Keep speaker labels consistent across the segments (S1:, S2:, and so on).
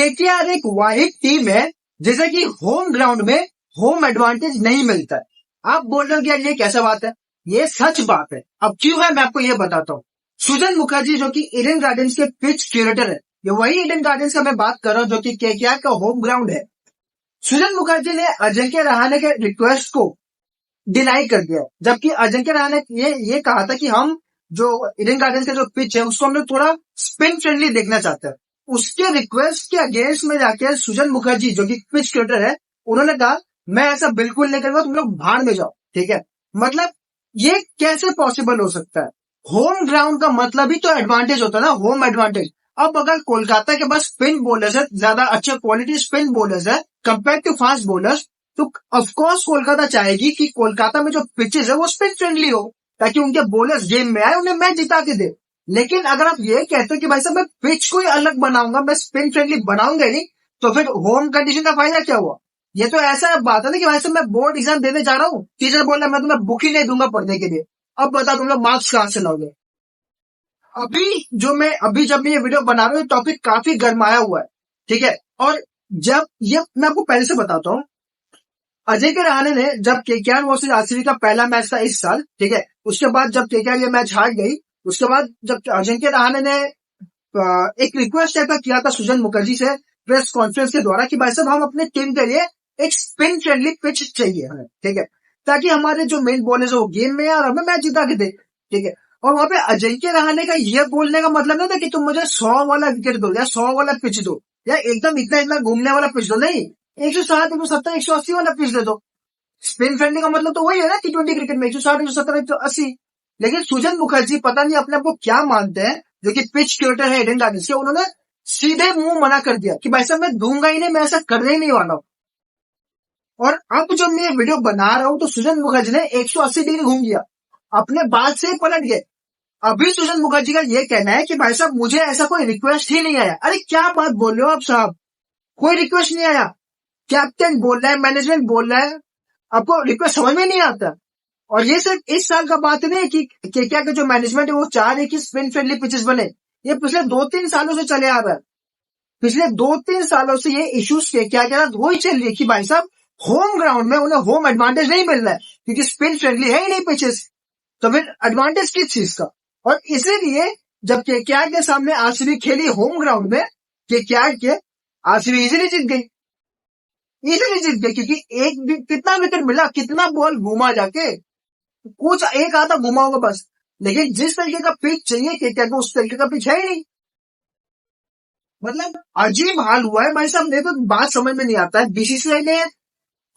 S1: KKR एक वाहिद team है जैसे कि होम ग्राउंड में होम एडवांटेज नहीं मिलता है। आप बोल रहे हो कि यार ये कैसा बात है? ये सच बात है। अब क्यों है मैं आपको ये बताता हूँ। सुजन मुखर्जी जो कि ईडन गार्डन्स के पिच क्यूरेटर है, ये वही ईडन गार्डन्स का मैं बात कर रहा हूँ जो कि केकेआर का होम ग्राउंड है। सुजन मुखर्जी ने अजिंक्य रहाणे के रिक्वेस्ट को डिनाई कर दिया, जबकि अजिंक्य रहाणे ने ये कहा था कि हम जो ईडन गार्डन्स का जो पिच है उसको हम लोग थोड़ा स्पिन फ्रेंडली देखना चाहते हैं। उसके रिक्वेस्ट के अगेंस्ट में जाके सुजन मुखर्जी जो कि पिच क्यूरेटर है, उन्होंने कहा मैं ऐसा बिल्कुल नहीं करूंगा, तुम लोग भाड़ में जाओ। ठीक है, मतलब ये कैसे पॉसिबल हो सकता है? होम ग्राउंड का मतलब ही तो एडवांटेज होता है ना, होम एडवांटेज। अब अगर कोलकाता के पास स्पिन बॉलर्स है, ज्यादा अच्छे क्वालिटी स्पिन बॉलर्स है कंपेयर टू फास्ट बॉलर्स, तो ऑफकोर्स कोलकाता चाहेगी कि कोलकाता में जो पिचेस है वो स्पिन फ्रेंडली हो, ताकि उनके बॉलर्स गेम में आए, उन्हें मैच जिता के दे। लेकिन अगर आप ये कहते हो कि भाई साहब मैं पिच को ही अलग बनाऊंगा, मैं स्पिन फ्रेंडली बनाऊंगा ही नहीं, तो फिर होम कंडीशन का फायदा क्या हुआ? ये तो ऐसा बात है ना कि भाई साहब मैं बोर्ड एग्जाम देने जा रहा हूँ, टीचर बोल रहा है मैं तुम्हें बुक ही नहीं दूंगा पढ़ने के लिए। अब बताओ तुम लोग मार्क्स कहां से लाओगे? अभी जब मैं ये वीडियो बना रहा हूँ, टॉपिक काफी गर्माया हुआ है। ठीक है, और जब ये मैं आपको पहले से बताता हूँ, अजिंक्य रहाणे ने जब केकेआर वर्सेस आरसीबी का पहला मैच था इस साल, ठीक है, उसके बाद जब केकेआर ये मैच हार गई, उसके बाद जब अजिंक्य रहाणे ने एक रिक्वेस्ट टाइप का किया था सुजन मुखर्जी से प्रेस कॉन्फ्रेंस के द्वारा कि भाई साहब हम अपने टीम के लिए एक स्पिन फ्रेंडली पिच चाहिए हमें, ठीक है, ताकि हमारे जो मेन बॉलर्स है वो गेम में और हमें मैच जिता के दे। ठीक है, और वहां पे अजिंक्य रहाणे का ये बोलने का मतलब नहीं था कि तुम मुझे 100 वाला विकेट दो या 100 वाला पिच दो या एकदम इतना इतना घूमने वाला पिच दो, नहीं, 160, 170, 180 वाला पिच दे दो। स्पिन फ्रेंडली का मतलब तो वही है ना T20 क्रिकेट में 160, 170, 180। लेकिन सुजन मुखर्जी पता नहीं अपने आप को क्या मानते हैं, जो कि पिच क्यूरेटर है ईडन गार्डन्स के, उन्होंने सीधे मुंह मना कर दिया कि भाई साहब मैं दूंगा ही नहीं, मैं ऐसा करने ही नहीं वाला हूं। और अब जब मैं ये वीडियो बना रहा हूं तो सुजन मुखर्जी ने 180 डिग्री घूम गया, अपने बात से पलट गए। अभी सुजन मुखर्जी का ये कहना है कि भाई साहब मुझे ऐसा कोई रिक्वेस्ट ही नहीं आया। अरे क्या बात बोल रहे हो आप साहब, कोई रिक्वेस्ट नहीं आया? कैप्टन बोल रहा है, मैनेजमेंट बोल रहा है, आपको रिक्वेस्ट समझ में नहीं आता? और ये सिर्फ इस साल का बात नहीं है कि केकेआर का जो मैनेजमेंट है वो चाह रहे कि स्पिन फ्रेंडली पिचेस बने, ये पिछले 2-3 सालों से चले आ रहा है। पिछले 2-3 सालों से ये इश्यूज केकेआर के साथ वही चल रही है कि भाई साहब होम ग्राउंड में उन्हें होम एडवांटेज नहीं मिल रहा है क्योंकि स्पिन फ्रेंडली है ही नहीं पिचेस, तो फिर एडवांटेज किस चीज का? और इसीलिए जब केकेआर के सामने आरसीबी खेली होम ग्राउंड में, केकेआर के आरसीबी इजीली जीत गई, इजीली जीत गई, क्योंकि कितना विकेट मिला, कितना बॉल घुमा जाके, कुछ एक आधा घुमा होगा बस। लेकिन जिस तरीके का पिच चाहिए केकेआर को उस तरीके का पिच है ही नहीं। मतलब अजीब हाल हुआ है भाई साहब, मेरे को बात समझ में नहीं आता है। बीसीसीआई ने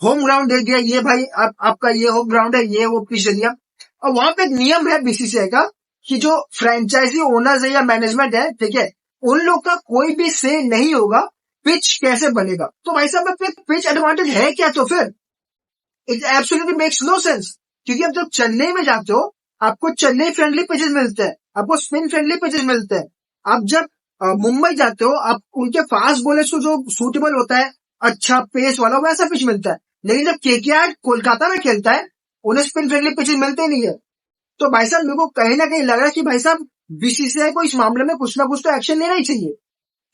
S1: होम ग्राउंड दे दिया, ये भाई आपका ये होम ग्राउंड है, ये वो पिच दे दिया। और वहां पे एक नियम है बीसीसीआई का कि जो फ्रेंचाइजी ओनर्स है या मैनेजमेंट है, ठीक है, उन लोग का कोई भी से नहीं होगा पिच कैसे बनेगा। तो भाई साहब पिच एडवांटेज है क्या? तो फिर it absolutely makes no sense, क्योंकि अब जब चेन्नई में जाते हो आपको चेन्नई फ्रेंडली पिचेस मिलते हैं, आपको स्पिन फ्रेंडली पिचेस मिलते हैं। आप जब मुंबई जाते हो आप उनके फास्ट बॉलर्स को जो सूटेबल होता है, अच्छा पेस वाला, वैसा पिच मिलता है। लेकिन जब केकेआर कोलकाता में खेलता है उन्हें स्पिन फ्रेंडली पिचेस मिलते ही नहीं है। तो भाई साहब मेरे को कहीं ना कहीं लग रहा है कि भाई साहब बीसीसीआई को इस मामले में कुछ ना कुछ तो एक्शन लेना ही चाहिए,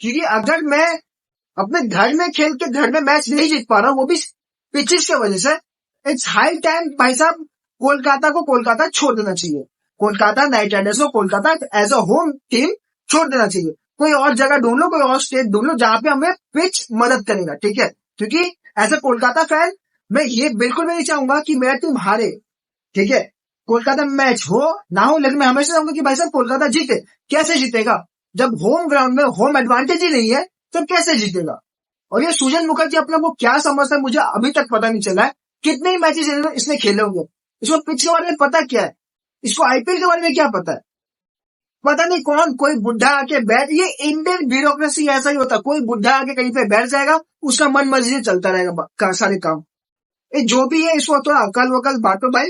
S1: क्योंकि अगर मैं अपने घर में खेल के घर में मैच नहीं जीत पा रहा हूँ वो भी पिचेस की वजह से, इट्स हाई टाइम भाई साहब कोलकाता को कोलकाता छोड़ देना चाहिए। कोलकाता नाइट राइडर्स को Kolkata as a home team छोड़ देना चाहिए। कोई और जगह ढूंढ लो, कोई और स्टेट ढूंढ लो जहां पे हमें पिच मदद करेगा, ठीक है, क्योंकि एज अ कोलकाता फैन मैं ये बिल्कुल भी नहीं चाहूंगा कि मेरा टीम हारे। ठीक है, कोलकाता में मैच हो ना हो, लेकिन मैं हमेशा चाहूंगा कि भाई साहब कोलकाता जीते। कैसे जीतेगा जब होम ग्राउंड में होम एडवांटेज ही नहीं है, तो कैसे जीतेगा? और ये सुजन मुखर्जी अपने को क्या समझता है मुझे अभी तक पता नहीं चला है। कितने ही मैचेस इसने खेले होंगे, इसको पिच के बारे में पता क्या है, इसको आईपीएल के बारे में क्या पता है? पता नहीं कौन कोई बुढ़ा आके बैठ, ये इंडियन ब्यूरोक्रेसी ऐसा ही होता है, कोई बुढ़ा आके कहीं पे बैठ जाएगा, उसका मन मर्जी से चलता रहेगा सारे काम। ये जो भी है इसको थोड़ा अकल वकल बांटो भाई,